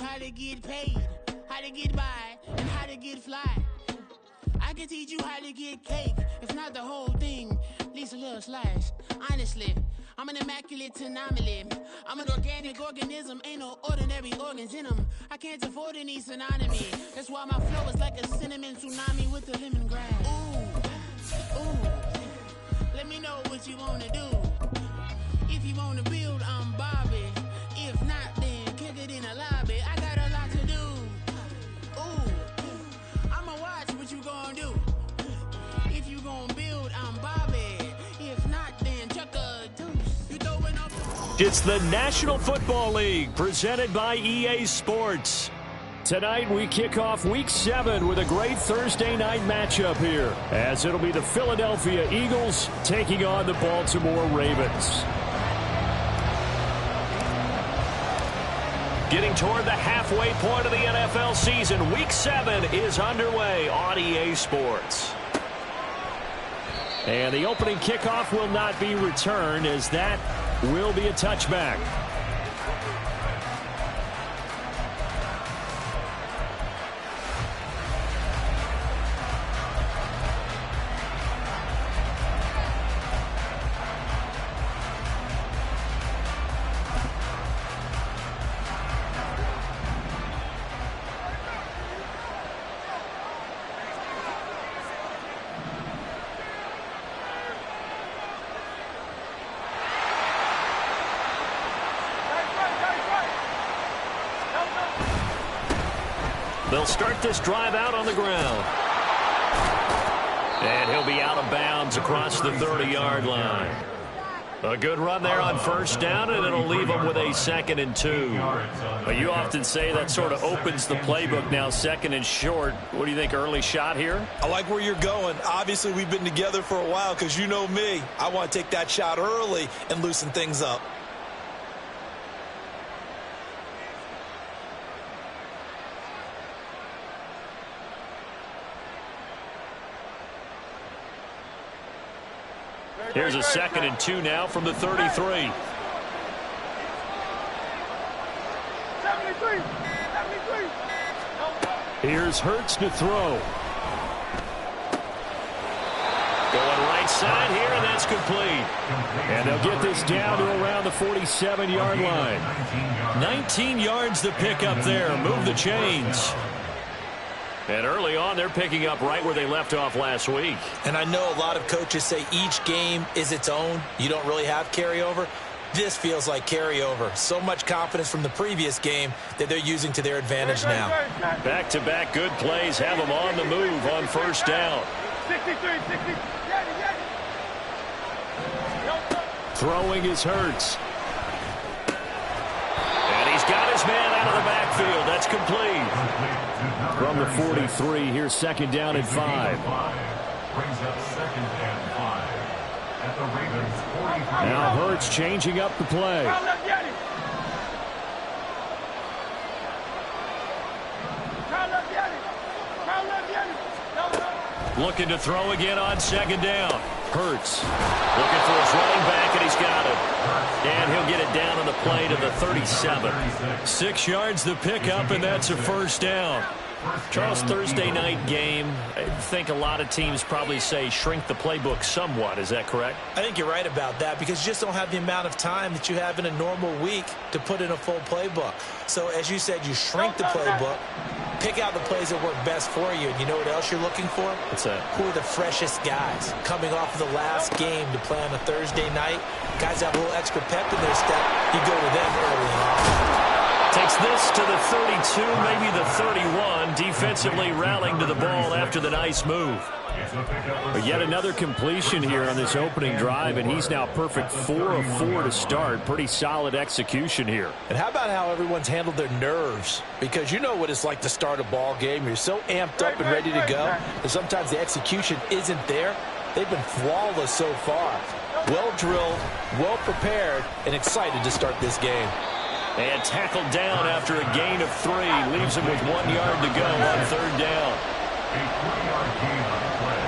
how to get paid, how to get by, and how to get fly. I can teach you how to get cake, if not the whole thing, at least a little slice. Honestly, I'm an immaculate anomaly. I'm an organic organism, ain't no ordinary organs in them. I can't afford any synonymy. That's why my flow is like a cinnamon tsunami with the lemongrass. Ooh, ooh. Let me know what you wanna do. If you wanna build, I'm Bobby. If not, then kick it in the lobby. I got a lot to do. Ooh, I'ma watch what you gonna do. If you gonna build, I'm Bobby. If not, then chuck a deuce. You throwing up the... It's the National Football League presented by EA Sports. Tonight we kick off Week 7 with a great Thursday night matchup here, as it'll be the Philadelphia Eagles taking on the Baltimore Ravens. Getting toward the halfway point of the NFL season, Week 7 is underway on EA Sports. And the opening kickoff will not be returned, as that will be a touchback. They'll start this drive out on the ground. And he'll be out of bounds across the 30-yard line. A good run there on first down, and it'll leave them with a 2nd and 2. But you often say that sort of opens the playbook now, 2nd and short. What do you think, early shot here? I like where you're going. Obviously, we've been together for a while because you know me. I want to take that shot early and loosen things up. Here's a 2nd and 2 now from the 33. 73. Here's Hurts to throw. Going right side here, and that's complete. And they'll get this down to around the 47-yard line. 19 yards to pick up there. Move the chains. And early on, they're picking up right where they left off last week. And I know a lot of coaches say each game is its own. You don't really have carryover. This feels like carryover. So much confidence from the previous game that they're using to their advantage now. Back-to-back good plays have them on the move on first down. 63, 60. Throwing is Hurts. And he's got his man out of the backfield. That's complete. From the 43, here's 2nd down and 5. Brings up 2nd and 5 at the Ravens 45. Now Hurts changing up the play. Looking to throw again on 2nd down. Hurts looking for his running back, and he's got it. And he'll get it down on the play to the 37. 6 yards to pick up, and that's a first down. Charles, Thursday night game, I think a lot of teams probably say shrink the playbook somewhat. Is that correct? I think you're right about that because you just don't have the amount of time that you have in a normal week to put in a full playbook. So, as you said, you shrink the playbook, pick out the plays that work best for you. And you know what else you're looking for? What's that? Who are the freshest guys coming off of the last game to play on a Thursday night? Guys have a little extra pep in their step. You go to them early and often. Takes this to the 32, maybe the 31, defensively rallying to the ball after the nice move. But yet another completion here on this opening drive, and he's now perfect 4 of 4 to start. Pretty solid execution here. And how about how everyone's handled their nerves? Because you know what it's like to start a ball game. You're so amped up and ready to go, and sometimes the execution isn't there. They've been flawless so far. Well drilled, well prepared, and excited to start this game. And tackled down after a gain of 3. Leaves him with 1 yard to go on 3rd down. A 3-yard gain on the play.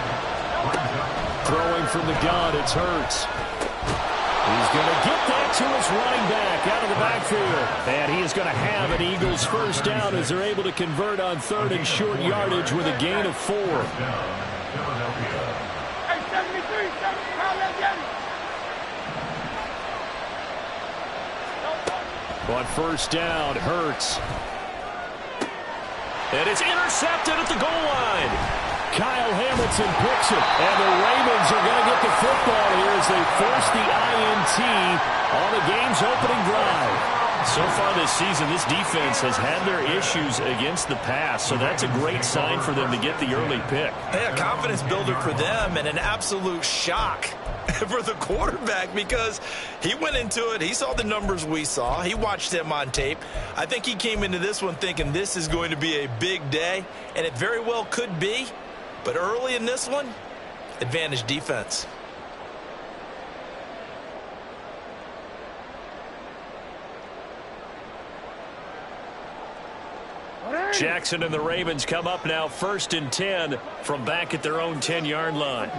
Throwing from the gun, it's Hurts. He's going to get that to his running back out of the backfield. And he is going to have an Eagles first down as they're able to convert on 3rd and short yardage with a gain of 4. On first down, Hurts. And it's intercepted at the goal line. Kyle Hamilton picks it. And the Ravens are going to get the football here as they force the INT on the game's opening drive. So far this season, this defense has had their issues against the pass, so that's a great sign for them to get the early pick. Yeah, confidence builder for them and an absolute shock for the quarterback because he went into it. He saw the numbers we saw. He watched them on tape. I think he came into this one thinking this is going to be a big day, and it very well could be. But early in this one, advantage defense. Jackson and the Ravens come up now 1st and 10 from back at their own 10-yard line.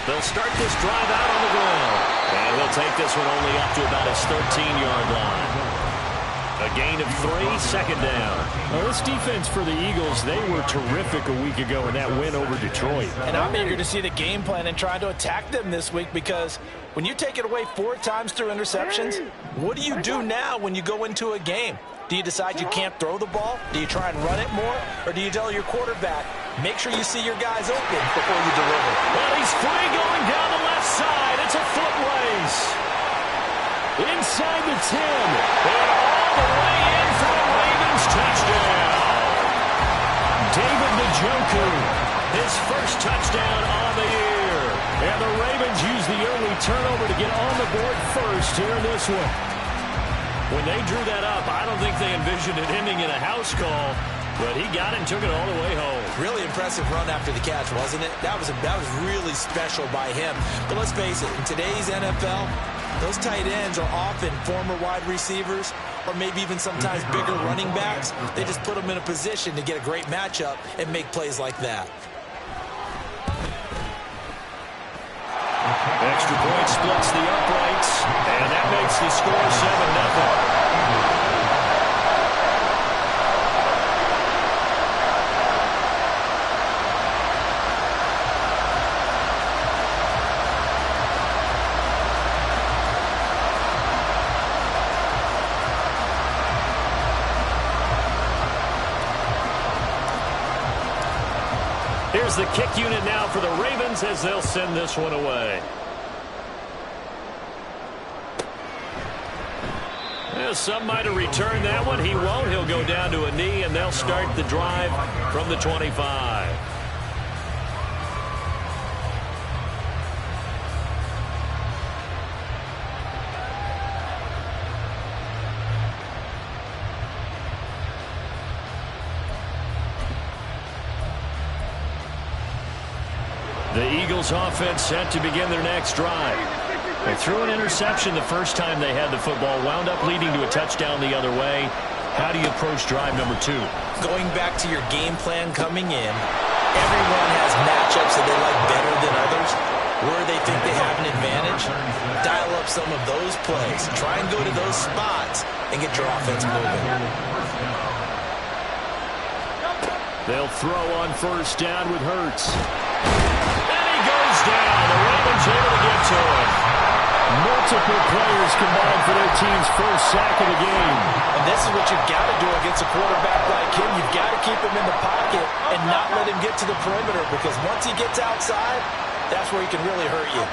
They'll start this drive out on the ground. And he'll take this one only up to about his 13-yard line. A gain of 3, 2nd down. Well, this defense for the Eagles, they were terrific a week ago in that win over Detroit. And I'm eager to see the game plan and try to attack them this week because when you take it away 4 times through interceptions, what do you do now when you go into a game? Do you decide you can't throw the ball? Do you try and run it more? Or do you tell your quarterback, make sure you see your guys open before you deliver? Well, he's free going down the left side. It's a foot race. Inside the 10. And all the way in for the Ravens touchdown. David Njoku, his first touchdown on the year. And the Ravens use the early turnover to get on the board first here in this one. When they drew that up, I don't think they envisioned it ending in a house call, but he got it and took it all the way home. Really impressive run after the catch, wasn't it? That was really special by him. But let's face it, in today's NFL, those tight ends are often former wide receivers or maybe even sometimes bigger running backs. They just put them in a position to get a great matchup and make plays like that. Extra point splits the uprights, and that makes the score 7-0. Here's the kick unit now for the Ravens as they'll send this one away. Well, some might have returned that one. He won't. He'll go down to a knee, and they'll start the drive from the 25. The Eagles offense set to begin their next drive. They threw an interception the first time they had the football, wound up leading to a touchdown the other way. How do you approach drive number 2? Going back to your game plan coming in, everyone has matchups that they like better than others. Where they think they have an advantage, dial up some of those plays. Try and go to those spots and get your offense moving. They'll throw on first down with Hurts. And he goes down. The Ravens able to get to him. Multiple players combined for their team's first sack of the game. And this is what you've got to do against a quarterback like him. You've got to keep him in the pocket and not let him get to the perimeter, because once he gets outside, that's where he can really hurt you.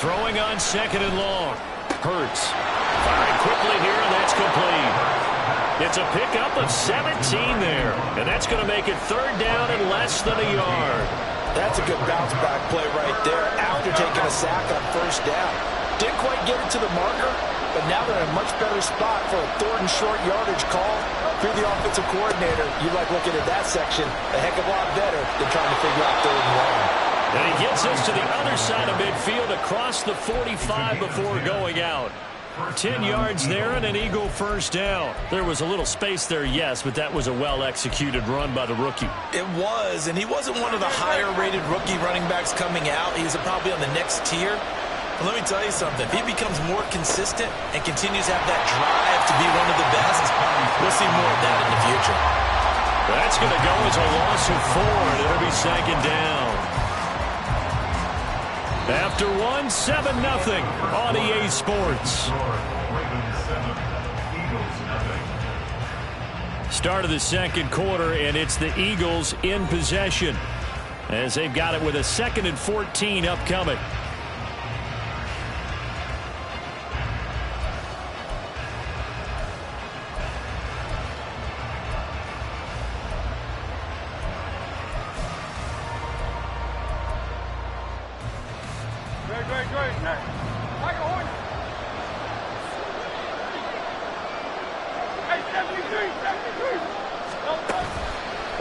Throwing on 2nd and long. Hurts. Firing quickly here, and that's complete. It's a pickup of 17 there, and that's going to make it 3rd down and less than a yard. That's a good bounce-back play right there after taking a sack on first down. Didn't quite get it to the marker, but now they're in a much better spot for a 3rd and short yardage call. If you're the offensive coordinator, you like looking at that section a heck of a lot better than trying to figure out 3rd and long. And he gets us to the other side of midfield across the 45 before going out. 10 yards there and an Eagle first down. There was a little space there, yes, but that was a well-executed run by the rookie. It was, and he wasn't one of the higher-rated rookie running backs coming out. He's probably on the next tier. But let me tell you something. If he becomes more consistent and continues to have that drive to be one of the best, we'll see more of that in the future. That's going to go as a loss of 4, and it'll be second down. After 1, 7-0 on EA Sports. Start of the second quarter, and it's the Eagles in possession as they've got it with a 2nd and 14 upcoming.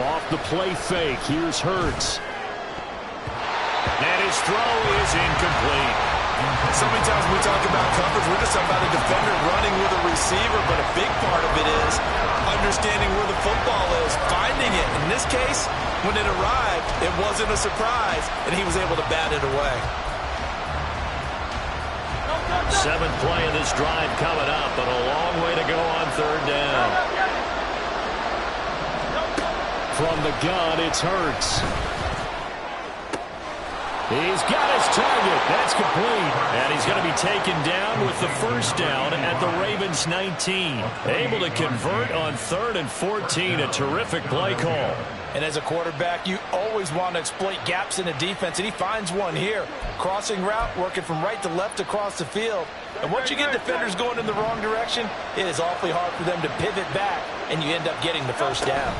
Off the play fake, here's Hurts. And his throw is incomplete. So many times when we talk about coverage, we're just talking about a defender running with a receiver, but a big part of it is understanding where the football is, finding it. In this case, when it arrived, it wasn't a surprise, and he was able to bat it away. 7th play of this drive coming up, but a long way to go on 3rd down. From the gun, it's Hurts. He's got his target. That's complete. And he's going to be taken down with the first down at the Ravens 19. Able to convert on 3rd and 14. A terrific play call. And as a quarterback, you always want to exploit gaps in a defense, and he finds one here. Crossing route, working from right to left across the field. And once you get defenders going in the wrong direction, it is awfully hard for them to pivot back, and you end up getting the first down.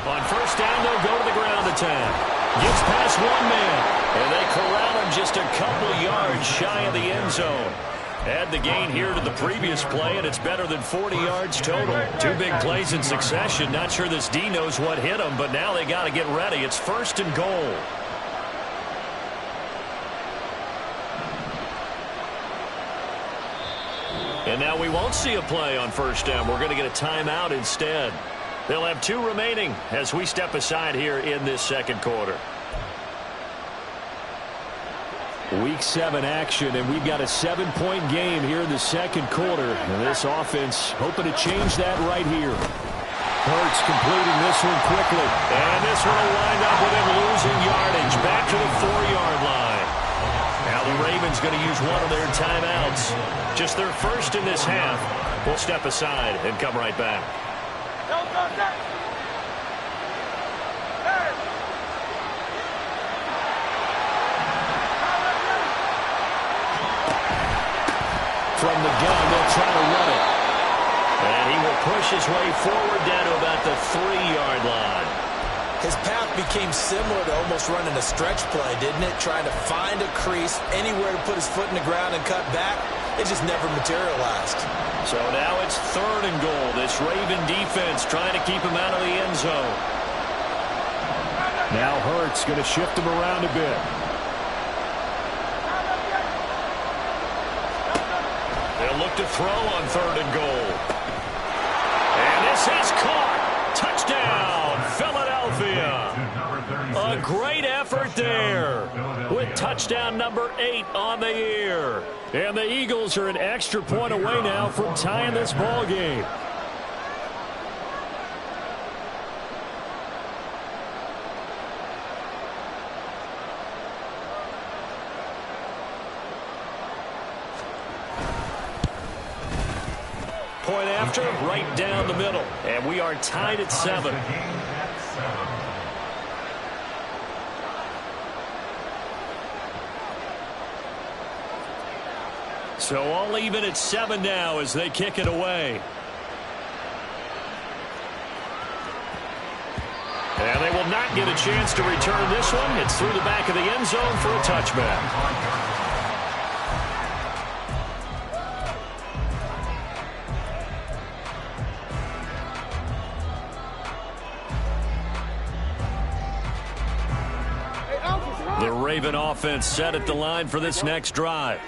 On first down, they'll go to the ground attack. Gets past one man, and they corral him just a couple yards shy of the end zone. Add the gain here to the previous play, and it's better than 40 yards total. 2 big plays in succession. Not sure this D knows what hit him, but now they got to get ready. It's 1st and goal. And now we won't see a play on first down. We're going to get a timeout instead. They'll have 2 remaining as we step aside here in this second quarter. Week 7 action, and we've got a 7-point game here in the second quarter. And this offense hoping to change that right here. Hurts completing this one quickly. And this one will wind up with him losing yardage back to the 4-yard line. Now the Ravens going to use one of their timeouts. Just their first in this half. We'll step aside and come right back. From the gun, they'll try to run it. And he will push his way forward down to about the 3-yard line. His path became similar to almost running a stretch play, didn't it? Trying to find a crease, anywhere to put his foot in the ground and cut back. It just never materialized. So now it's 3rd and goal. This Raven defense trying to keep him out of the end zone. Now Hurts going to shift him around a bit. They'll look to throw on 3rd and goal. And this is caught. Touchdown, Philadelphia. A great effort there with touchdown number 8 on the year. And the Eagles are an extra point away now from tying this ball game. Point after, right down the middle. And we are tied at 7. So all even at 7 now as they kick it away. And they will not get a chance to return this one. It's through the back of the end zone for a touchback. The Raven offense set at the line for this next drive.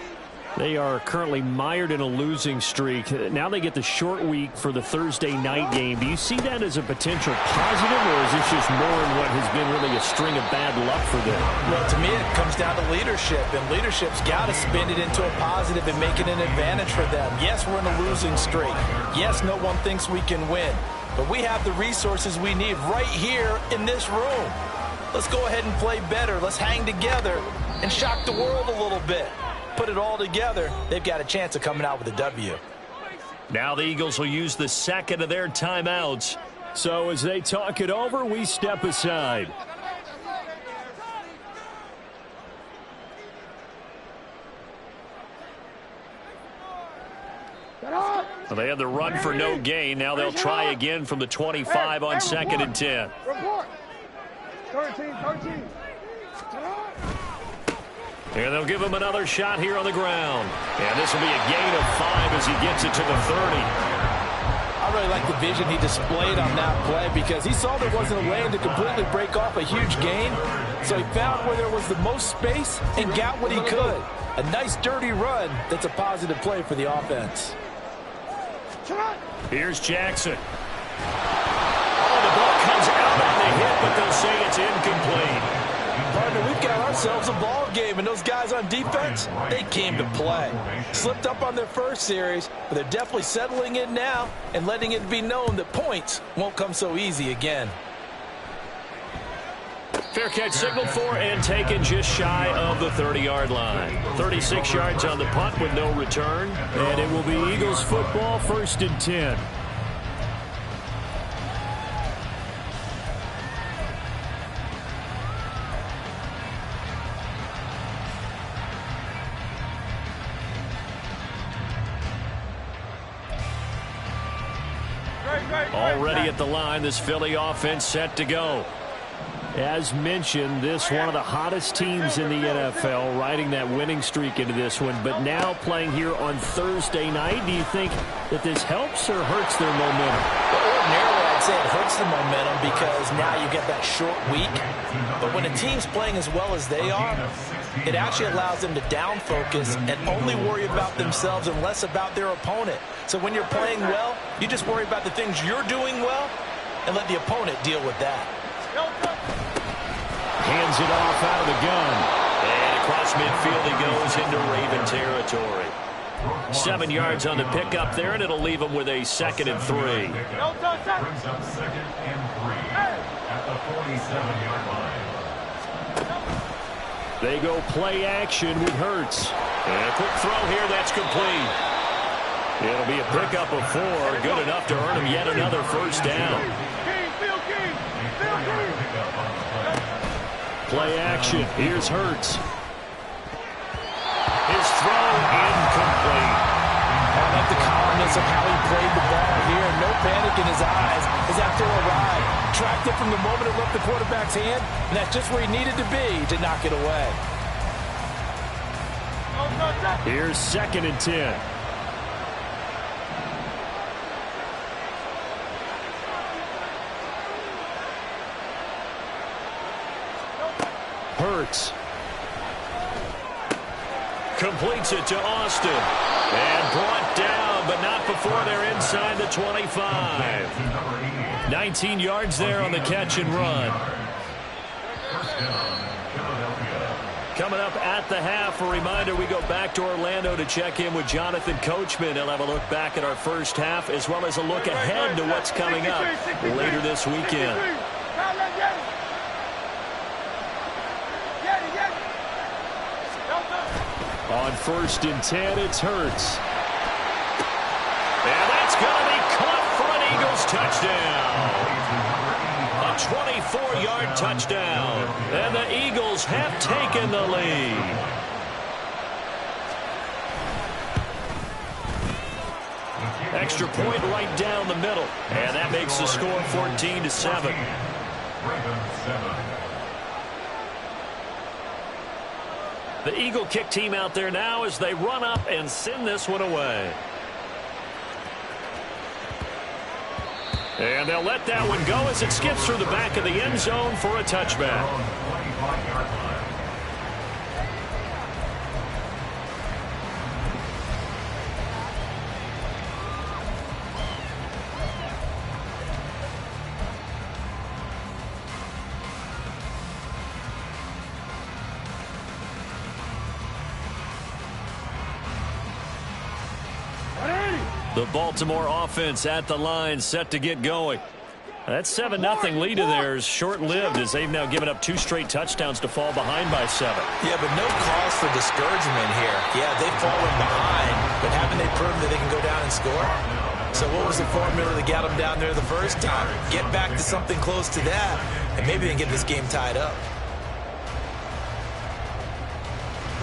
They are currently mired in a losing streak. Now they get the short week for the Thursday night game. Do you see that as a potential positive, or is this just more in what has been really a string of bad luck for them? Well, to me, it comes down to leadership, and leadership's got to spin it into a positive and make it an advantage for them. Yes, we're in a losing streak. Yes, no one thinks we can win, but we have the resources we need right here in this room. Let's go ahead and play better. Let's hang together and shock the world a little bit. Put it all together, they've got a chance of coming out with a W. Now the Eagles will use the second of their timeouts. So as they talk it over, we step aside. Well, they had the run for no gain. Now they'll try again from the 25 on 2nd and 10. Report. 13. And they'll give him another shot here on the ground. And this will be a gain of 5 as he gets it to the 30. I really like the vision he displayed on that play because he saw there wasn't a lane to completely break off a huge gain. So he found where there was the most space and got what he could. A nice dirty run that's a positive play for the offense. Here's Jackson. Oh, the ball comes out on the hit, but they'll say it's incomplete. Partner, we've got ourselves a ball game, and those guys on defense, they came to play. Slipped up on their first series, but they're definitely settling in now and letting it be known that points won't come so easy again. Fair catch signaled for and taken just shy of the 30-yard line. 36 yards on the punt with no return, and it will be Eagles football, 1st and 10. Already at the line, this Philly offense set to go. As mentioned, this one of the hottest teams in the NFL, riding that winning streak into this one, but now playing here on Thursday night. Do you think that this helps or hurts their momentum? Well, ordinarily, I'd say it hurts the momentum because now you get that short week. But when a team's playing as well as they are, it actually allows them to down focus and only worry about themselves and less about their opponent. So when you're playing well, you just worry about the things you're doing well and let the opponent deal with that. Hands it off out of the gun. And across midfield he goes into Raven territory. 7 yards on the pickup there, and it'll leave him with a 2nd and 3. Brings up 2nd and 3 at the 47-yard line. They go play action with Hurts. And a quick throw here, that's complete. It'll be a pickup of 4, good enough to earn him yet another first down. Play action. Here's Hurts. His throw incomplete. I like the calmness of how he played the ball here. No panic in his eyes as that throw arrived. Tracked it from the moment it left the quarterback's hand, and that's just where he needed to be to knock it away. Here's 2nd and 10. Hurts. Completes it to Austin. And brought down, but not before they're inside the 25. 19 yards there on the catch and run. Coming up at the half, a reminder, we go back to Orlando to check in with Jonathan Coachman. He'll have a look back at our first half as well as a look ahead to what's coming up later this weekend. On 1st and 10, it's Hurts. And that's going to be caught for an Eagles touchdown. A 24-yard touchdown. And the Eagles have taken the lead. Extra point right down the middle. And that makes the score 14-7. The Eagle kick team out there now as they run up and send this one away. And they'll let that one go as it skips through the back of the end zone for a touchback. The Baltimore offense at the line, set to get going. That 7-0 lead of theirs short-lived as they've now given up 2 straight touchdowns to fall behind by 7. Yeah, but no cause for discouragement here. Yeah, they've fallen behind, but haven't they proven that they can go down and score? So what was the formula that got them down there the first time? Get back to something close to that, and maybe they can get this game tied up.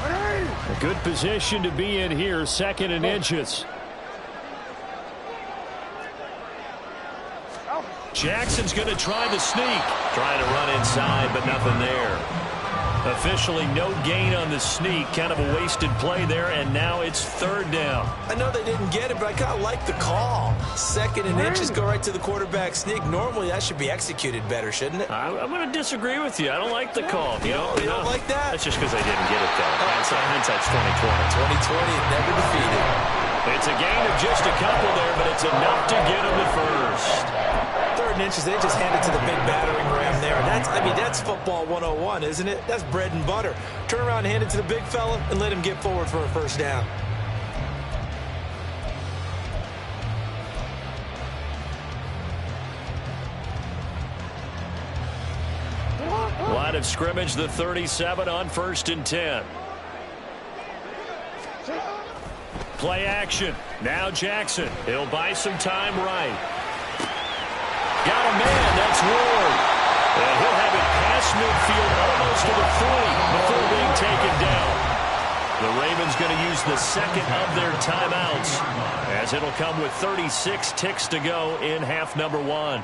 A good position to be in here, 2nd and inches. Jackson's going to try the sneak. Trying to run inside, but nothing there. Officially no gain on the sneak. Kind of a wasted play there, and now it's 3rd down. I know they didn't get it, but I kind of like the call. 2nd and inches, go right to the quarterback sneak. Normally, that should be executed better, shouldn't it? I'm going to disagree with you. I don't like the call. You don't like that? That's just because they didn't get it, though. Hindsight's 2020. 2020 is never defeated. It's a gain of just a couple there, but it's enough to get them to first. 3rd and inches, they just hand it to the big battering ram there. That's football 101, isn't it? That's bread and butter. Turn around and hand it to the big fella and let him get forward for a first down. Line of scrimmage, the 37 on 1st and 10. Play action. Now Jackson. He'll buy some time right. Got a man. That's Ward. And he'll have it past midfield almost to the 40 before being taken down. The Ravens going to use the 2nd of their timeouts as it'll come with 36 ticks to go in half number 1.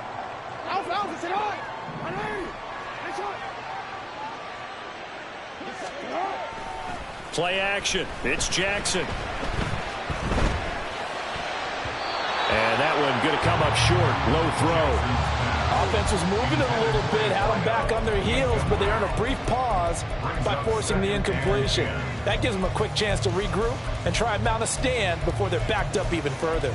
Play action. It's Jackson. And that one going to come up short. Low throw. Offense was moving it a little bit, had them back on their heels, but they earned a brief pause by forcing the incompletion. That gives them a quick chance to regroup and try and mount a stand before they're backed up even further.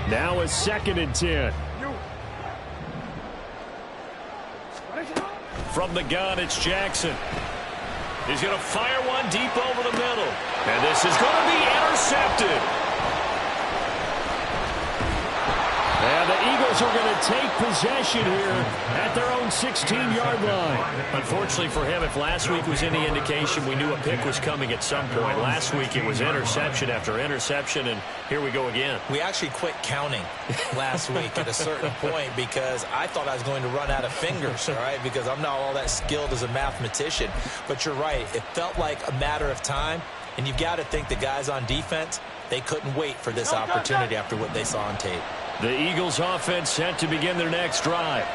Now a 2nd and 10. From the gun, it's Jackson. He's going to fire one deep over the middle. And this is going to be intercepted. And the Eagles are going to take possession here at their own 16-yard line. Unfortunately for him, if last week was any indication, we knew a pick was coming at some point. Last week it was interception after interception, and here we go again. We actually quit counting last week at a certain point because I thought I was going to run out of fingers, all right, because I'm not all that skilled as a mathematician. But you're right. It felt like a matter of time, and you've got to think the guys on defense, they couldn't wait for this opportunity after what they saw on tape. The Eagles offense set to begin their next drive.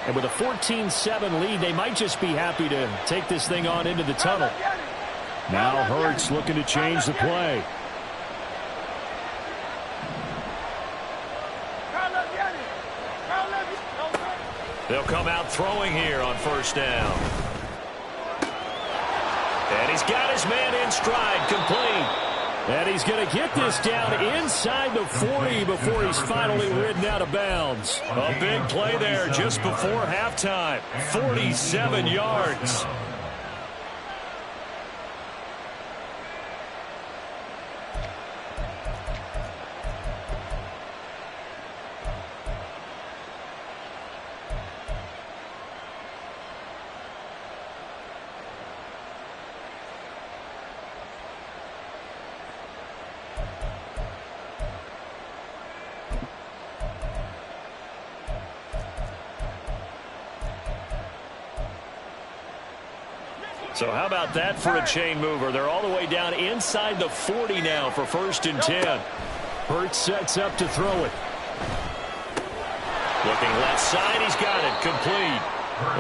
And with a 14-7 lead, they might just be happy to take this thing on into the tunnel. Now Hurts looking to change the play. They'll come out throwing here on 1st down. And he's got his man in stride, complete. And he's going to get this down inside the 40 before he's finally ridden out of bounds. A big play there just before halftime. 47 yards. So how about that for a chain mover? They're all the way down inside the 40 now for 1st and 10. Hurts sets up to throw it. Looking left side, he's got it, complete.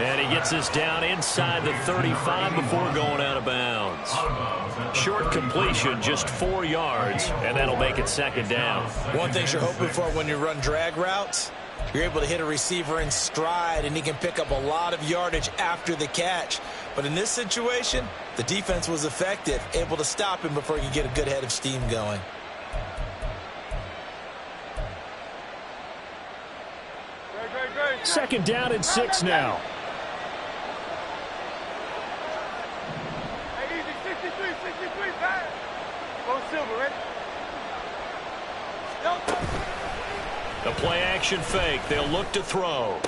And he gets this down inside the 35 before going out of bounds. Short completion, just 4 yards, and that'll make it 2nd down. One thing you're hoping for when you run drag routes, you're able to hit a receiver in stride, and he can pick up a lot of yardage after the catch. But in this situation, the defense was effective, able to stop him before he could get a good head of steam going. Second down and 6 now. Hey, easy, 63, pass. Go Silver, ready? The play action fake. They'll look to throw.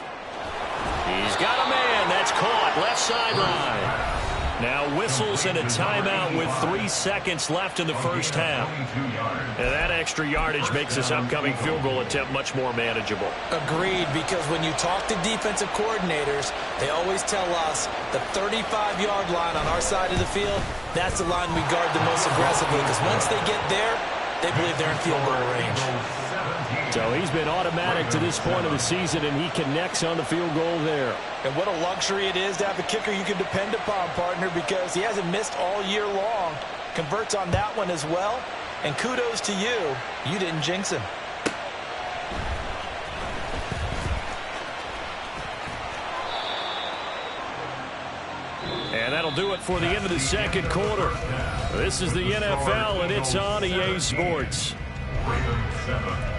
He's got a man. That's caught. Left sideline. Now whistles and a timeout with 3 seconds left in the first half. And that extra yardage makes this upcoming field goal attempt much more manageable. Agreed, because when you talk to defensive coordinators, they always tell us the 35-yard line on our side of the field, that's the line we guard the most aggressively, because once they get there, they believe they're in field goal range. So he's been automatic to this point of the season, and he connects on the field goal there. And what a luxury it is to have a kicker you can depend upon, partner, because he hasn't missed all year long. Converts on that one as well. And kudos to you. You didn't jinx him. And that'll do it for the end of the second quarter. This is the NFL, and it's on EA Sports. Ravens 7.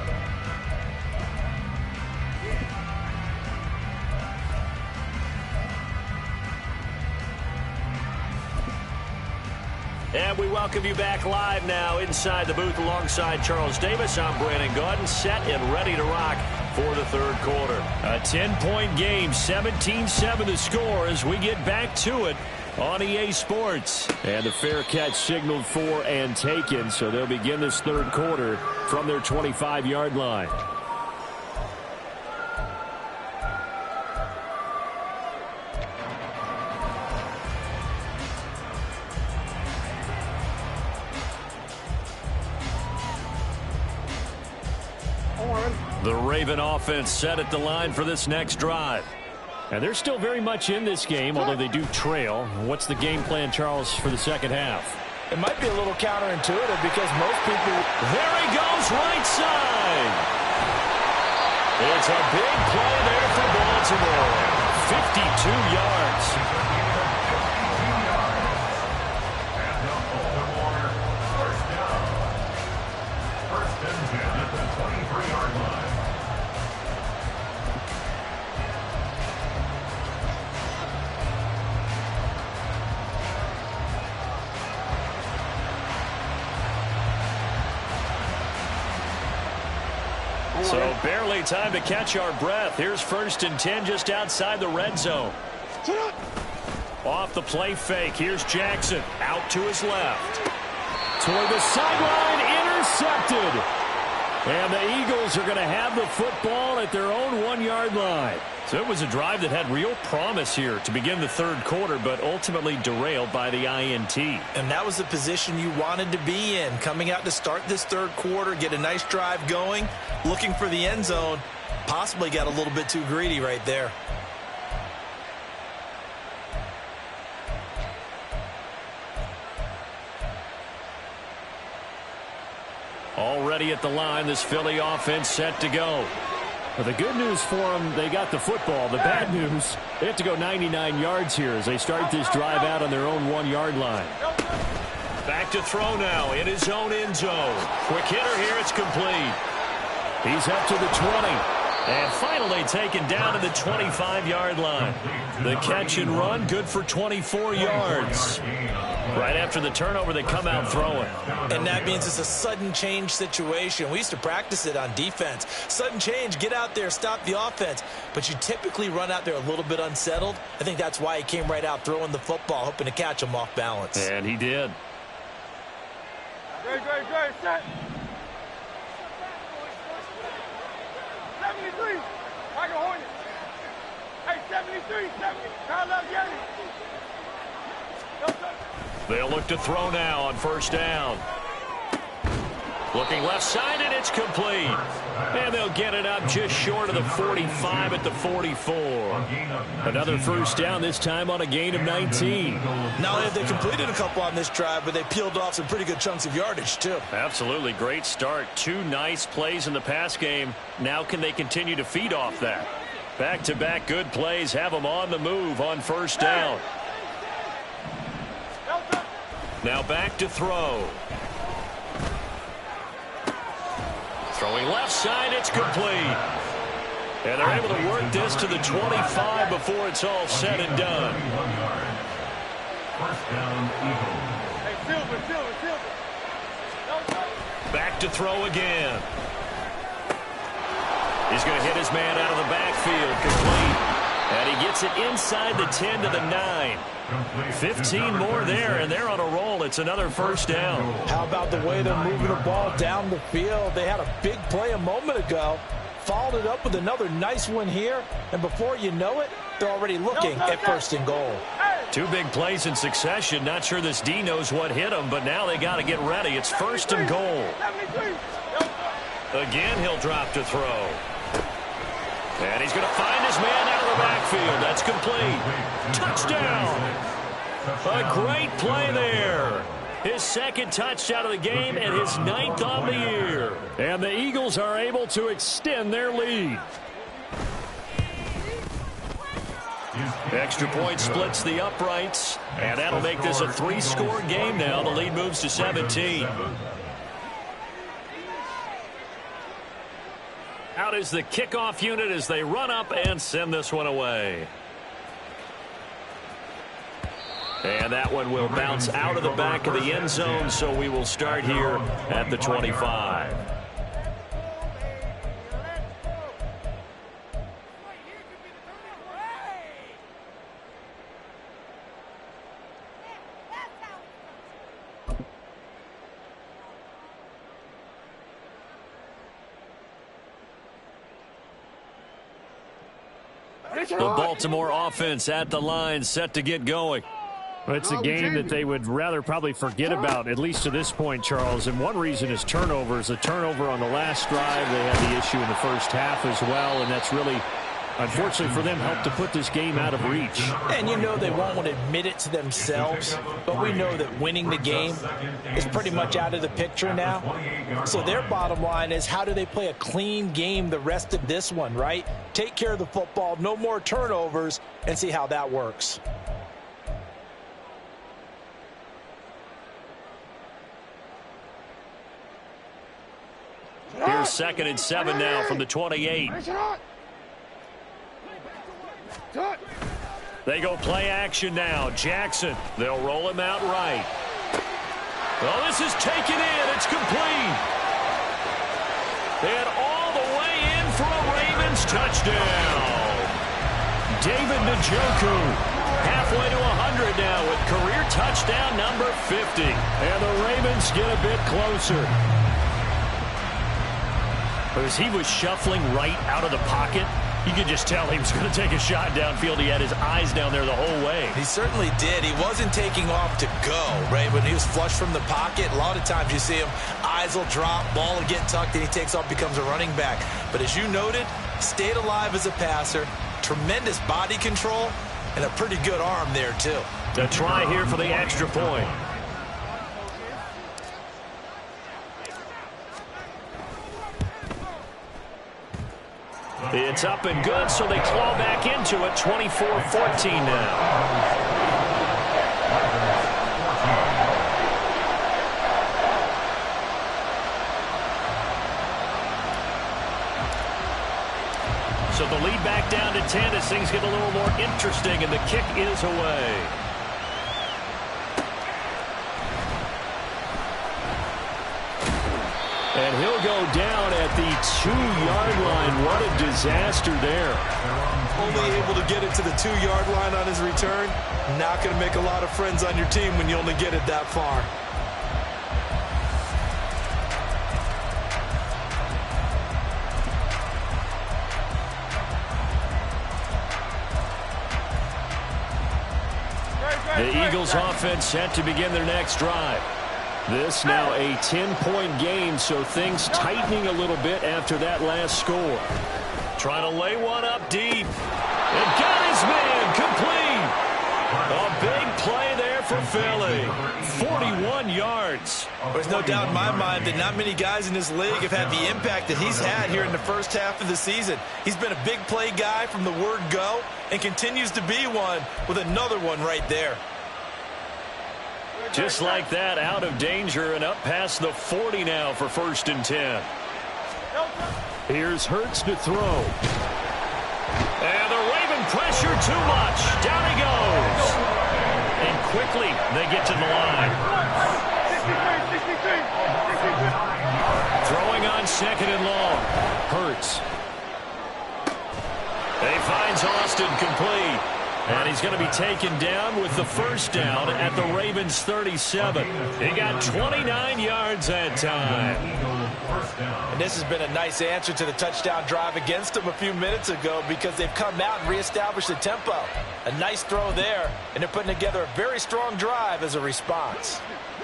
And we welcome you back live now inside the booth alongside Charles Davis. I'm Brandon Gaudin, set and ready to rock for the third quarter. A 10-point game, 17-7 the score as we get back to it on EA Sports. And the fair catch signaled for and taken, so they'll begin this third quarter from their 25-yard line. The Raven offense set at the line for this next drive. And they're still very much in this game, although they do trail. What's the game plan, Charles, for the second half? It might be a little counterintuitive because most people... There he goes, right side. It's a big play there for Baltimore. 52 yards. So barely time to catch our breath. Here's 1st and 10 just outside the red zone. Off the play fake. Here's Jackson out to his left. Toward the sideline, intercepted. And the Eagles are going to have the football at their own 1-yard line. So it was a drive that had real promise here to begin the third quarter, but ultimately derailed by the INT. And that was the position you wanted to be in. Coming out to start this third quarter, get a nice drive going, looking for the end zone. Possibly got a little bit too greedy right there. Already at the line, this Philly offense set to go. Well, the good news for them, they got the football. The bad news, they have to go 99 yards here as they start this drive out on their own 1-yard line. Back to throw now in his own end zone. Quick hitter here, it's complete. He's up to the 20. And finally taken down to the 25-yard line. The catch and run, good for 24 yards. Right after the turnover, they come out throwing. And that means it's a sudden change situation. We used to practice it on defense. Sudden change, get out there, stop the offense. But you typically run out there a little bit unsettled. I think that's why he came right out throwing the football, hoping to catch him off balance. And he did. Great, set. 73, Michael Hornet. Hey, 73, 70, parallel Yanni. They'll look to throw now on 1st down. Looking left side, and it's complete. And they'll get it up just short of the 45 at the 44. Another 1st down, this time on a gain of 19. Not only have they completed a couple on this drive, but they peeled off some pretty good chunks of yardage, too. Absolutely. Great start. 2 nice plays in the pass game. Now can they continue to feed off that? Back-to-back good plays have them on the move on 1st down. Now back to throw. Throwing left side, it's complete. And they're able to work this to the 25 before it's all said and done. First down, Eagles. Silver. Back to throw again. He's going to hit his man out of the backfield. Complete. And he gets it inside the 10 to the 9. 15 more there, and they're on a roll. It's another first down. How about the way they're moving the ball down the field? They had a big play a moment ago. Followed it up with another nice one here. And before you know it, they're already looking at first and goal. 2 big plays in succession. Not sure this D knows what hit him, but now they got to get ready. It's first and goal. Again, he'll drop to throw. And he's going to find his man out of the backfield. That's complete. Touchdown. A great play there. His second touchdown of the game and his 9th on the year. And the Eagles are able to extend their lead. Extra point splits the uprights, and that'll make this a 3-score game now. The lead moves to 17. Out is the kickoff unit as they run up and send this one away. And that one will bounce out of the back of the end zone, so we will start here at the 25. The Baltimore offense at the line, set to get going. Well, it's a game that they would rather probably forget about, at least to this point, Charles. And one reason is turnovers. A turnover on the last drive. They had the issue in the first half as well, and that's really, unfortunately for them, helped to put this game out of reach. And you know they won't want to admit it to themselves, but we know that winning the game is pretty much out of the picture now. So their bottom line is, how do they play a clean game the rest of this one, right? Take care of the football, no more turnovers, and see how that works. Here's 2nd and 7 now from the 28. They go play action now. Jackson, they'll roll him out right. Well, this is taken in. It's complete. And all the way in for a Ravens touchdown. David Njoku, halfway to 100 now with career touchdown number 50. And the Ravens get a bit closer. As he was shuffling right out of the pocket, you could just tell he was going to take a shot downfield. He had his eyes down there the whole way. He certainly did. He wasn't taking off to go, right? When he was flush from the pocket, a lot of times you see him, eyes will drop, ball will get tucked, and he takes off, becomes a running back. But as you noted, stayed alive as a passer, tremendous body control, and a pretty good arm there, too. A try here for the extra point. It's up and good, so they claw back into it, 24-14 now. So the lead back down to 10 as things get a little more interesting, and the kick is away. And he'll go down at the 2-yard line. What a disaster there. Only able to get it to the 2-yard line on his return. Not going to make a lot of friends on your team when you only get it that far. The Eagles offense set to begin their next drive. This now a 10-point game, so things tightening a little bit after that last score. Trying to lay one up deep. And got his man complete. A big play there for Philly. 41 yards. There's no doubt in my mind that not many guys in this league have had the impact that he's had here in the first half of the season. He's been a big play guy from the word go and continues to be one with another one right there. Just like that, out of danger and up past the 40 now for 1st and 10. Here's Hurts to throw. pressure too much. Down he goes. And quickly they get to the line. 63. Throwing on second and long. Hurts. He finds Austin complete. And he's going to be taken down with the first down at the Ravens' 37. He got 29 yards that time. And this has been a nice answer to the touchdown drive against them a few minutes ago because they've come out and reestablished the tempo. A nice throw there, and they're putting together a very strong drive as a response.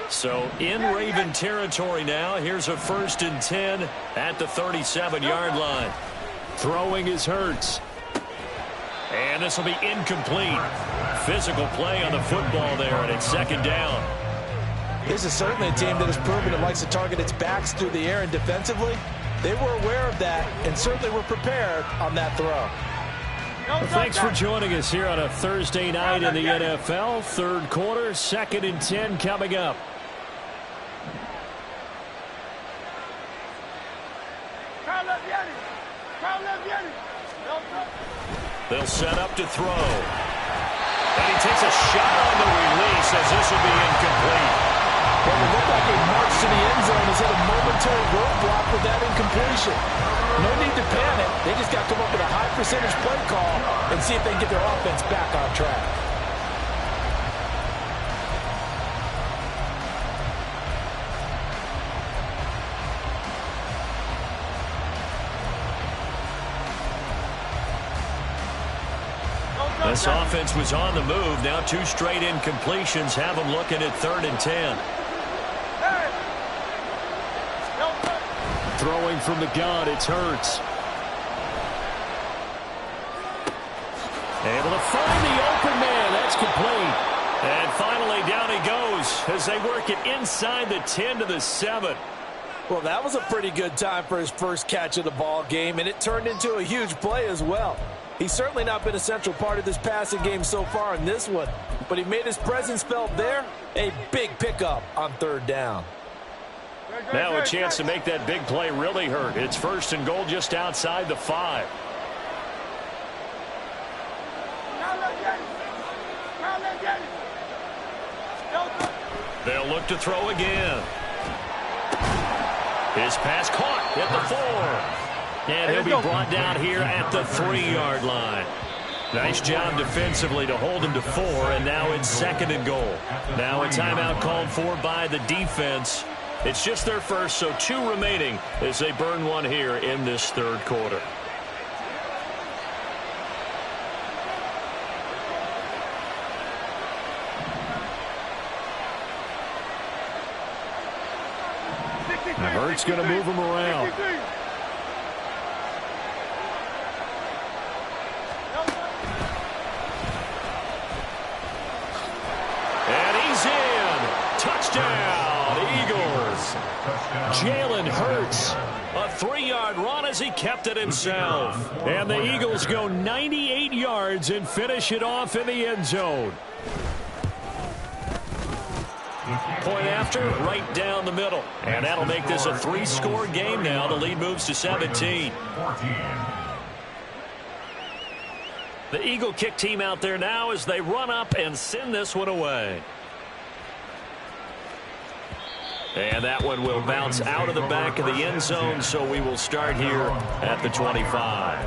So in Raven territory now, here's a 1st and 10 at the 37-yard line. Throwing is Hurts. And this will be incomplete. Physical play on the football there, and it's second down. This is certainly a team that has proven it likes to target its backs through the air, and defensively, they were aware of that and certainly were prepared on that throw. Well, thanks for joining us here on a Thursday night in the NFL. Third quarter, 2nd and 10 coming up. They'll set up to throw. And he takes a shot on the release as this will be incomplete. Well, it looked like a march to the end zone has hit a momentary roadblock with that incompletion. No need to panic. They just got to come up with a high percentage play call and see if they can get their offense back on track. This offense was on the move. Now 2 straight incompletions have them looking at 3rd and 10. Throwing from the gun, it's Hurts. Able to find the open man. That's complete. And finally down he goes as they work it inside the 10 to the 7. Well, that was a pretty good time for his first catch of the ball game, and it turned into a huge play as well. He's certainly not been a central part of this passing game so far in this one, but he made his presence felt there. A big pickup on 3rd down. Now a chance to make that big play really hurt. It's 1st and goal just outside the 5. They'll look to throw again. His pass caught at the 4. And he'll be brought down here at the 3-yard line. Nice job defensively to hold him to 4, and now it's 2nd and goal. Now a timeout called for by the defense. It's just their first, so 2 remaining as they burn one here in this 3rd quarter. Now Hurts going to move him around. Touchdown, Eagles. Jalen Hurts, a 3-yard run as he kept it himself. And the Eagles go 98 yards and finish it off in the end zone. Point after, right down the middle. And that'll make this a 3-score game now. The lead moves to 17. The Eagle kick team out there now as they run up and send this one away. And that one will bounce out of the back of the end zone, so we will start here at the 25.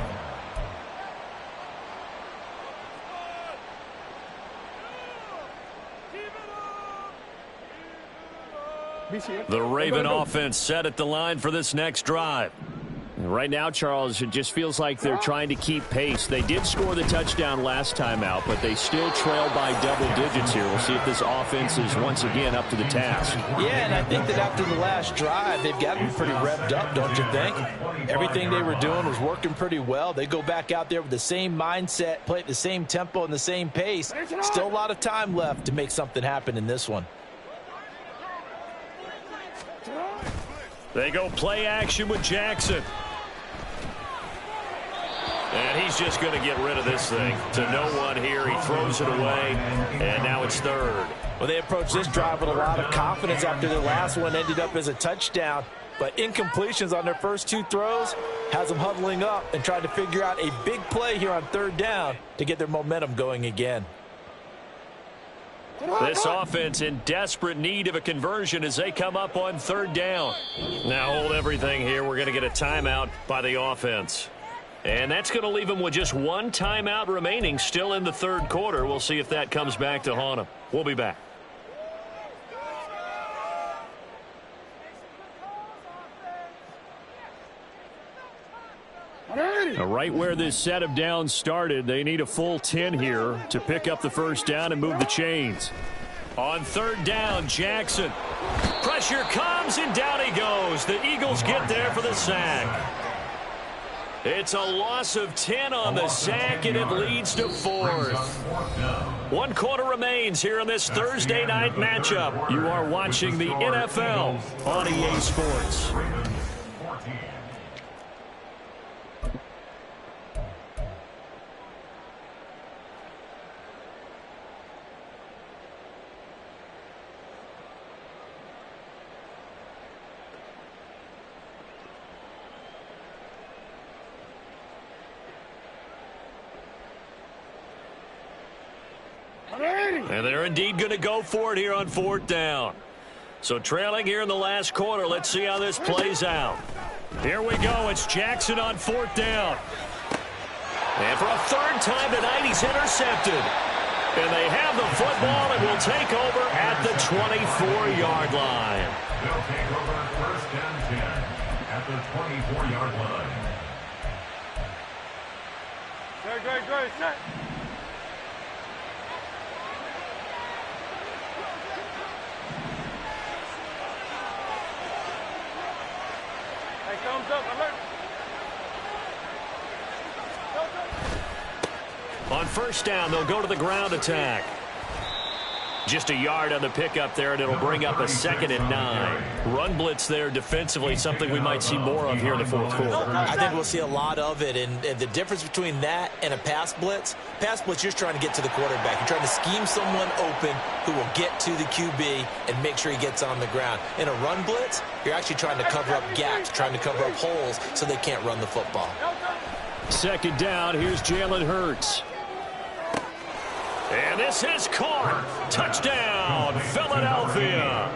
The Raven offense set at the line for this next drive. Right now, Charles, it just feels like they're trying to keep pace. They did score the touchdown last time out, but they still trail by double digits here. We'll see if this offense is once again up to the task. Yeah, and I think that after the last drive, they've got to be pretty revved up, don't you think? Everything they were doing was working pretty well. They go back out there with the same mindset, play at the same tempo and the same pace. Still a lot of time left to make something happen in this one. They go play action with Jackson. And he's just going to get rid of this thing to no one here. He throws it away, and now it's 3rd. Well, they approached this drive with a lot of confidence after their last one ended up as a touchdown. but incompletions on their first 2 throws has them huddling up and trying to figure out a big play here on 3rd down to get their momentum going again. This offense in desperate need of a conversion as they come up on 3rd down. Now hold everything here. We're going to get a timeout by the offense. And that's going to leave them with just 1 timeout remaining still in the 3rd quarter. We'll see if that comes back to haunt them. We'll be back. Right where this set of downs started, they need a full 10 here to pick up the 1st down and move the chains. On 3rd down, Jackson. Pressure comes, and down he goes. The Eagles get there for the sack. It's a loss of 10 on the sack, and it leads to 4th. 1 quarter remains here in this Thursday night matchup. You are watching the NFL on EA Sports. And they're indeed going to go for it here on 4th down. So trailing here in the last quarter. Let's see how this plays out. Here we go. It's Jackson on 4th down. And for a 3rd time tonight, he's intercepted. And they have the football and will take over at the 24-yard line. They'll take over 1st and 10 at the 24-yard line. Great, set. Hey, thumbs up, alert. On 1st down, they'll go to the ground attack. Just a yard on the pickup there, and it'll bring up a 2nd and 9. Run blitz there defensively, something we might see more of here in the 4th quarter. I think we'll see a lot of it, and the difference between that and a pass blitz, you're trying to get to the quarterback. You're trying to scheme someone open who will get to the QB and make sure he gets on the ground. In a run blitz, you're actually trying to cover up gaps, trying to cover up holes so they can't run the football. 2nd down, here's Jalen Hurts. And this is caught. Touchdown, Philadelphia.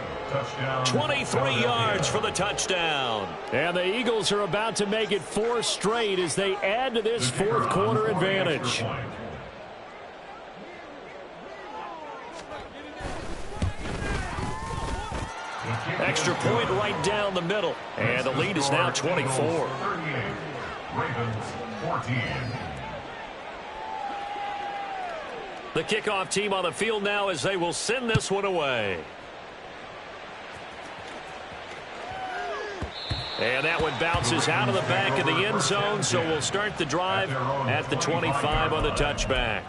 23 yards for the touchdown. And the Eagles are about to make it 4 straight as they add to this 4th quarter advantage. Extra point right down the middle. And the lead is now 24. Ravens 14. The kickoff team on the field now as they will send this one away. And that one bounces out of the back of the end zone, so we'll start the drive at the 25 on the touchback.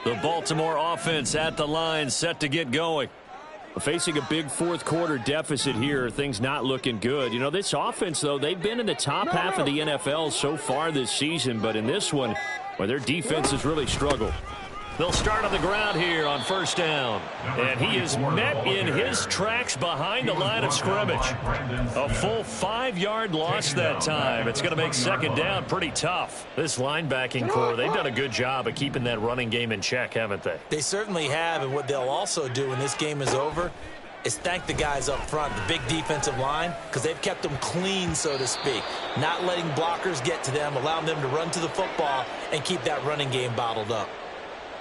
The Baltimore offense at the line, set to get going. Facing a big 4th quarter deficit here, things not looking good. You know, this offense, though, they've been in the top half of the NFL so far this season, but in this one, well, their defense has really struggled. They'll start on the ground here on 1st down. And he is met in his tracks behind the line of scrimmage. A full 5-yard loss that time. It's going to make 2nd down pretty tough. This linebacking core, they've done a good job of keeping that running game in check, haven't they? They certainly have, and what they'll also do when this game is over is thank the guys up front, the big defensive line, because they've kept them clean, so to speak. Not letting blockers get to them, allowing them to run to the football and keep that running game bottled up.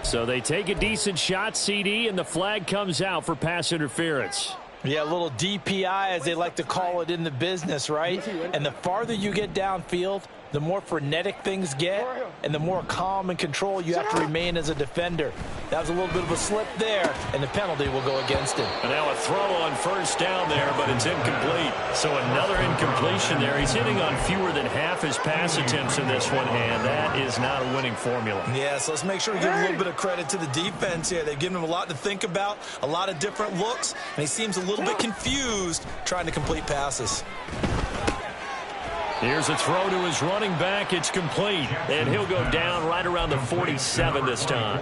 So they take a decent shot, CD, and the flag comes out for pass interference. Yeah, a little DPI, as they like to call it in the business, right? And the farther you get downfield, the more frenetic things get and the more calm and control you have to remain as a defender. That was a little bit of a slip there, and the penalty will go against him. And now a throw on first down there, but it's incomplete. So another incompletion there. He's hitting on fewer than half his pass attempts in this one, and that is not a winning formula. Yeah, so let's make sure we give a little bit of credit to the defense here. They've given him a lot to think about, a lot of different looks, and he seems a little bit confused trying to complete passes. Here's a throw to his running back. It's complete, and he'll go down right around the 47 this time.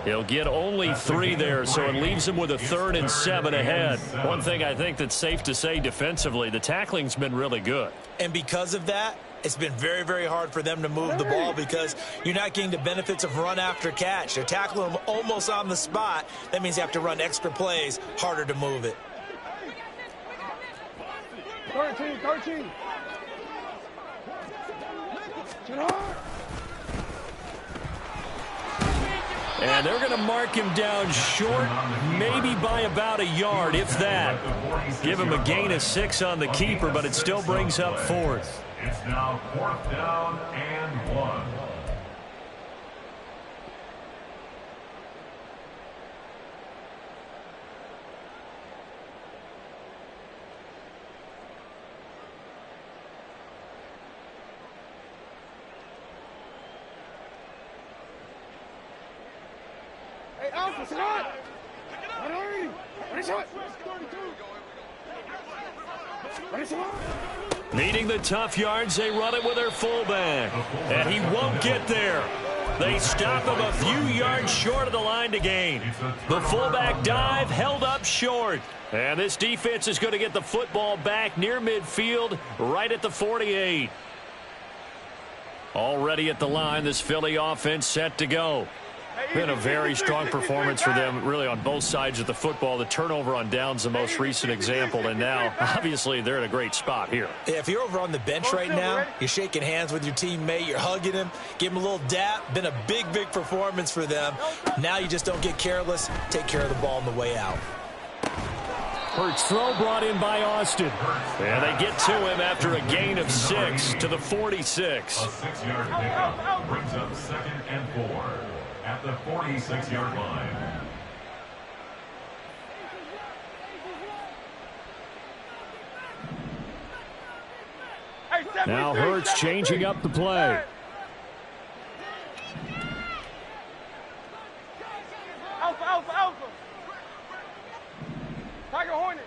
He'll get only 3 there, so it leaves him with a 3rd and 7 ahead. One thing I think that's safe to say defensively, the tackling's been really good. And because of that, it's been very, very hard for them to move the ball because you're not getting the benefits of run after catch. They're tackling them almost on the spot. That means you have to run extra plays, harder to move it. 13. And they're going to mark him down short, maybe by about a yard, if that. Give him a gain of 6 on the keeper, but it still brings up 4th. It's now 4th down and 1. Needing the tough yards, they run it with their fullback. And he won't get there. They stop him a few yards short of the line to gain. The fullback dive held up short. And this defense is going to get the football back near midfield, right at the 48. Already at the line, this Philly offense set to go. Been a very strong performance for them, really, on both sides of the football. The turnover on downs, the most recent example, and now, obviously, they're in a great spot here. Yeah, if you're over on the bench right now, you're shaking hands with your teammate, you're hugging him, give him a little dap. Been a big, big performance for them. Now you just don't get careless. Take care of the ball on the way out. Hurts throw brought in by Austin. And they get to him after a gain of 6 to the 46. A 6-yard pickup brings up 2nd and 4 at the 46-yard line. Now Hurts changing up the play. Alpha. Tiger Hornet.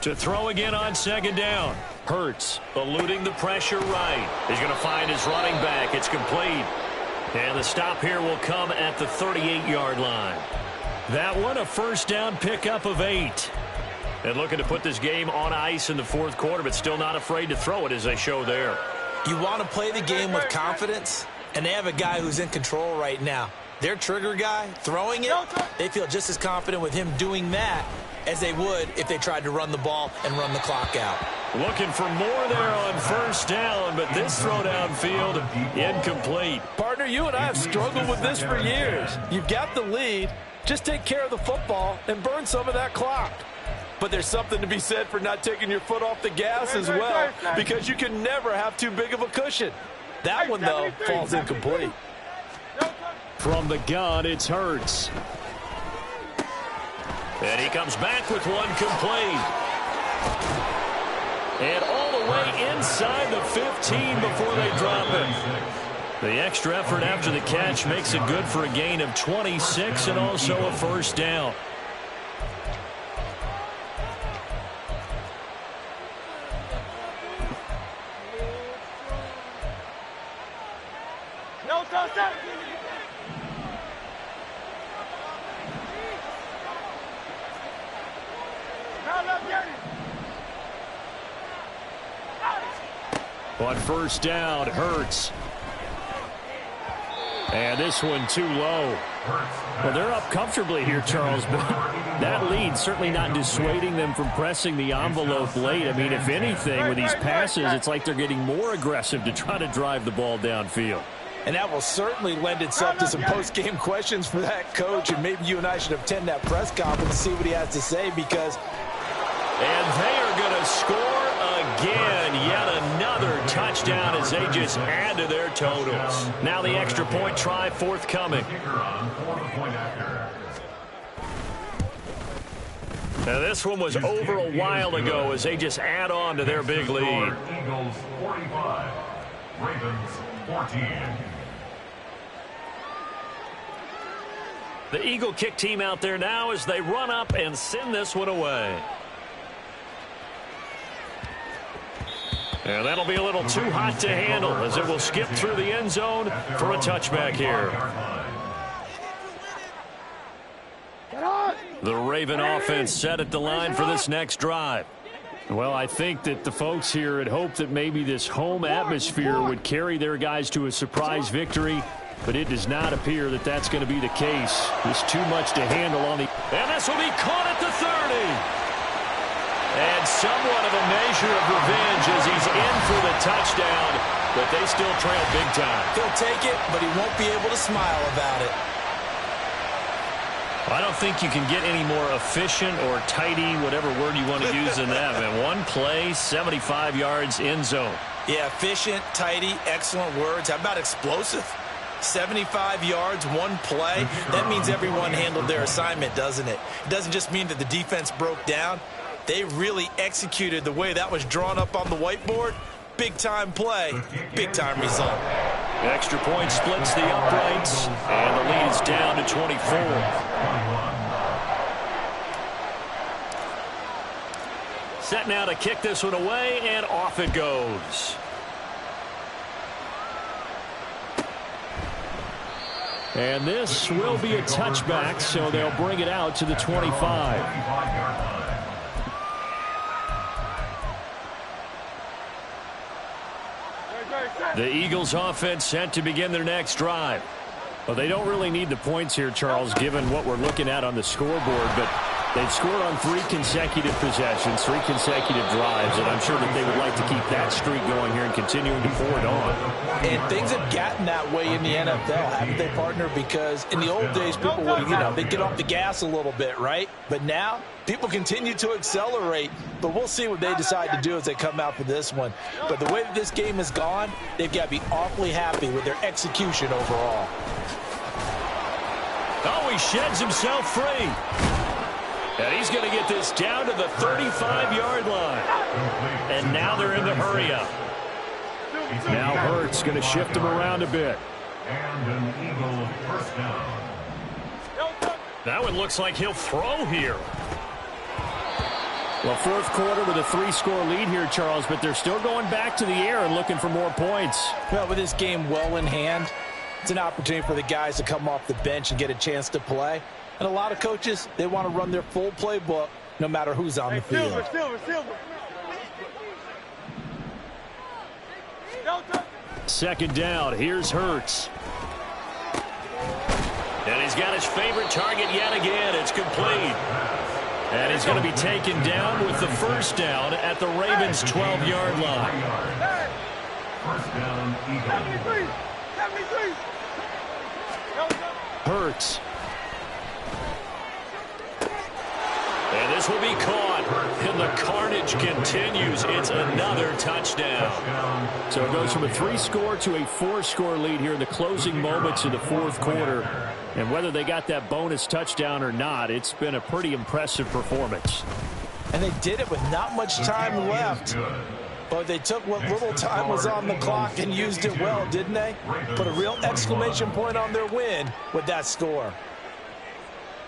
To throw again on 2nd down. Hurts eluding the pressure right. He's going to find his running back. It's complete. And the stop here will come at the 38-yard line. That one a 1st down pickup of 8. And looking to put this game on ice in the 4th quarter, but still not afraid to throw it as they show there. You want to play the game with confidence, and they have a guy who's in control right now. Their trigger guy, throwing it, they feel just as confident with him doing that as they would if they tried to run the ball and run the clock out. Looking for more there on 1st down, but this throw downfield, incomplete. Partner, you and I have struggled with this for years. You've got the lead. Just take care of the football and burn some of that clock. But there's something to be said for not taking your foot off the gas as well, because you can never have too big of a cushion. That one, though, falls incomplete. From the gun, it's Hurts. And he comes back with one complete. And all the way inside the 15 before they drop it. The extra effort after the catch makes it good for a gain of 26 and also a 1st down. On 1st down, Hurts. And this one too low. Well, they're up comfortably here, Charles, but that lead certainly not dissuading them from pressing the envelope late. I mean, if anything, with these passes, it's like they're getting more aggressive to try to drive the ball downfield. And that will certainly lend itself to some post-game questions for that coach, and maybe you and I should attend that press conference and see what he has to say, because And they are going to score again. Yet another touchdown as they just add to their totals. Now the extra point try forthcoming. Now this one was over a while ago as they just add on to their big lead. Eagles 45, Ravens 14. The Eagle kick team out there now as they run up and send this one away. And that'll be a little too hot to handle as it will skip through the end zone for a touchback here. The Raven offense set at the line for this next drive. Well, I think that the folks here had hoped that maybe this home atmosphere would carry their guys to a surprise victory, but it does not appear that that's going to be the case. There's too much to handle on the... And this will be caught at the 30. And somewhat of a measure of revenge as he's in for the touchdown, but they still trail big time. He'll take it, but he won't be able to smile about it. I don't think you can get any more efficient or tidy, whatever word you want to use in that, man. One play, 75 yards, end zone. Yeah, efficient, tidy, excellent words. How about explosive? 75 yards, one play. That means everyone handled their assignment, doesn't it? It doesn't just mean that the defense broke down. They really executed the way that was drawn up on the whiteboard. Big-time play, big-time result. The extra point splits the uprights, and the lead is down to 24. Set now to kick this one away, and off it goes. And this will be a touchback, so they'll bring it out to the 25. The Eagles offense set to begin their next drive. Well, they don't really need the points here, Charles, given what we're looking at on the scoreboard, but they've scored on 3 consecutive possessions, 3 consecutive drives, and I'm sure that they would like to keep that streak going here and continuing to pour it on. And things have gotten that way in the NFL, haven't they, partner? Because in the old days, people would, they'd get off the gas a little bit, right? But now, people continue to accelerate, but we'll see what they decide to do as they come out for this one. But the way that this game has gone, they've got to be awfully happy with their execution overall. Oh, he sheds himself free. And he's going to get this down to the 35-yard line. And now they're in the hurry-up. Now Hurts going to shift him around a bit. And an Eagle first down. That one looks like he'll throw here. Well, fourth quarter with a 3-score lead here, Charles, but they're still going back to the air and looking for more points. Well, with this game well in hand, it's an opportunity for the guys to come off the bench and get a chance to play. And a lot of coaches, they want to run their full playbook no matter who's on the field. Second down, here's Hurts. And he's got his favorite target yet again. It's complete. And he's going to be taken down with the first down at the Ravens' 12-yard line. First down, Eagle. 73. Hurts. And this will be caught. And the carnage continues. It's another touchdown. So it goes from a 3-score to a 4-score lead here in the closing moments of the fourth quarter. And whether they got that bonus touchdown or not, it's been a pretty impressive performance. And they did it with not much time left. But they took what little time was on the clock and used it well, didn't they? Put a real exclamation point on their win with that score.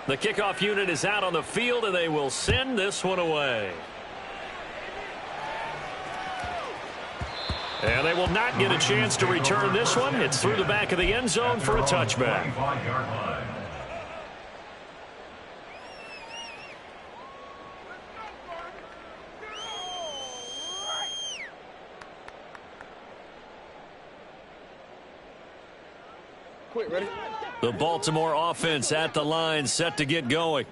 The kickoff unit is out on the field, and they will send this one away. And they will not get a chance to return this one. It's through the back of the end zone for a touchback. Ready? The Baltimore offense at the line, set to get going.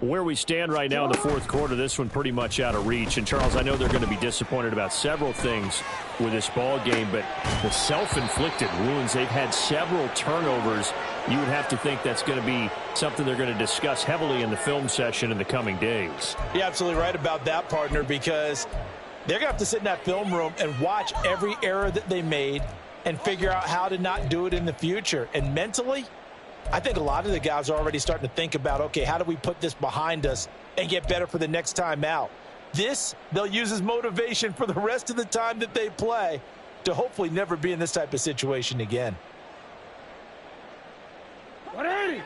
Where we stand right now in the fourth quarter, this one pretty much out of reach. And, Charles, I know they're going to be disappointed about several things with this ball game, but the self-inflicted wounds, they've had several turnovers you would have to think that's going to be something they're going to discuss heavily in the film session in the coming days. You're absolutely right about that, partner, because they're going to have to sit in that film room and watch every error that they made and figure out how to not do it in the future. And mentally, I think a lot of the guys are already starting to think about, okay, how do we put this behind us and get better for the next time out? This, they'll use as motivation for the rest of the time that they play to hopefully never be in this type of situation again.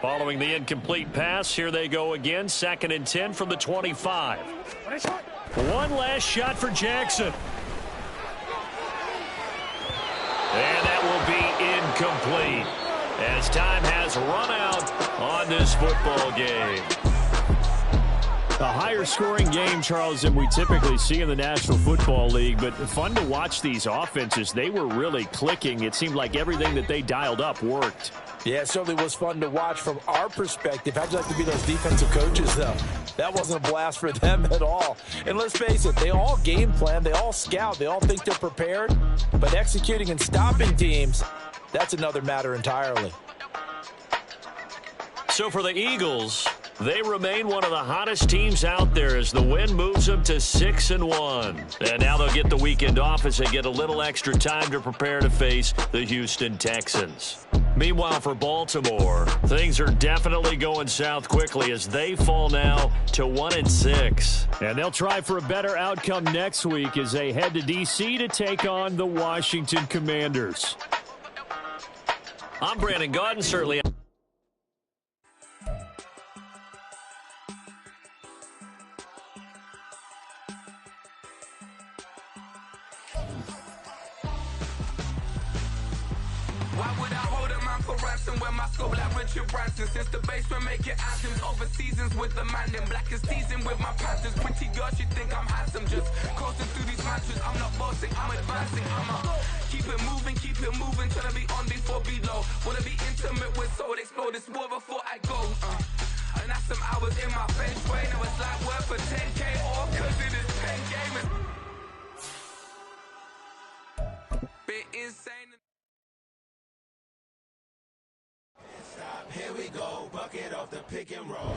Following the incomplete pass, here they go again. 2nd and 10 from the 25. One last shot for Jackson. And that will be incomplete as time has run out on this football game. A higher scoring game, Charles, than we typically see in the National Football League, but fun to watch these offenses. They were really clicking. It seemed like everything that they dialed up worked. Yeah, it certainly was fun to watch from our perspective. How'd you like to be those defensive coaches, though? That wasn't a blast for them at all. And let's face it, they all game plan, they all scout, they all think they're prepared, but executing and stopping teams, that's another matter entirely. So for the Eagles, they remain one of the hottest teams out there as the win moves them to 6-1. And now they'll get the weekend off as they get a little extra time to prepare to face the Houston Texans. Meanwhile, for Baltimore, things are definitely going south quickly as they fall now to 1-6. And they'll try for a better outcome next week as they head to D.C. to take on the Washington Commanders. I'm Brandon Gaudin, certainly. When my scope like Richard Branson, since the basement making anthems over seasons with the man in black is seasoned with my Panthers. Pretty girl, she think I'm handsome, just coasting through these matches. I'm not bossing, I'm advancing. I'ma keep it moving, trying to be on before below. Wanna be intimate with soul, explode this war before I go. And that's some hours in my bench way. Now it's like work for 10K, all cause it is 10 gamers. Bit insane. Here we go, bucket off the pick and roll.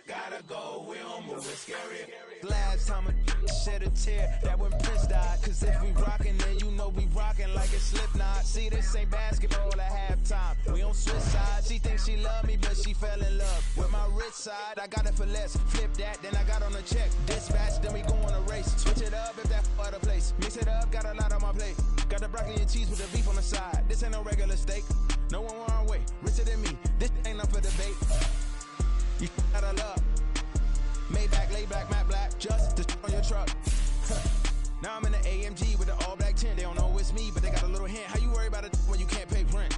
Gotta go, we don't move, it's scary. Last time a shed a tear, that when Prince died. Cause if we rockin', then you know we rockin' like a Slipknot. See, this ain't basketball at halftime. We on switch sides. She thinks she love me, but she fell in love with my rich side. I got it for less. Flip that, then I got on a check. Dispatch, then we go on a race. Switch it up if that other place. Mix it up, got a lot on my plate. Got the broccoli and cheese with the beef on the side. This ain't no regular steak. No one wrong way, richer than me. This ain't up for debate. You got a love. Maybach, lay back, matte black, just to on your truck. Now I'm in the AMG with the all black tint. They don't know it's me, but they got a little hint. How you worry about it when you can't pay rent?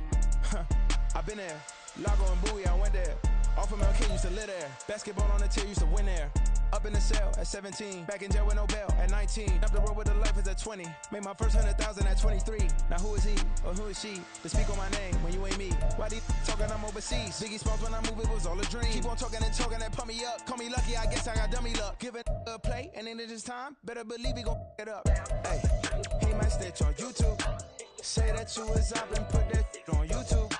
I've been there. Lago and Bowie, I went there. Off of MLK, used to live there. Basketball on the tier, used to win there. Up in the cell at 17. Back in jail with no bail at 19. Up the road with the life is at 20. Made my first 100,000 at 23. Now who is he or who is she to speak on my name when you ain't me? Why these talking I'm overseas? Biggie Smalls when I move it was all a dream. Keep on talking and pump me up. Call me lucky, I guess I got dummy luck. Give it a play and then it's time. Better believe we gon' it up. Hey, he might snitch on YouTube. Say that you was up and put that on YouTube.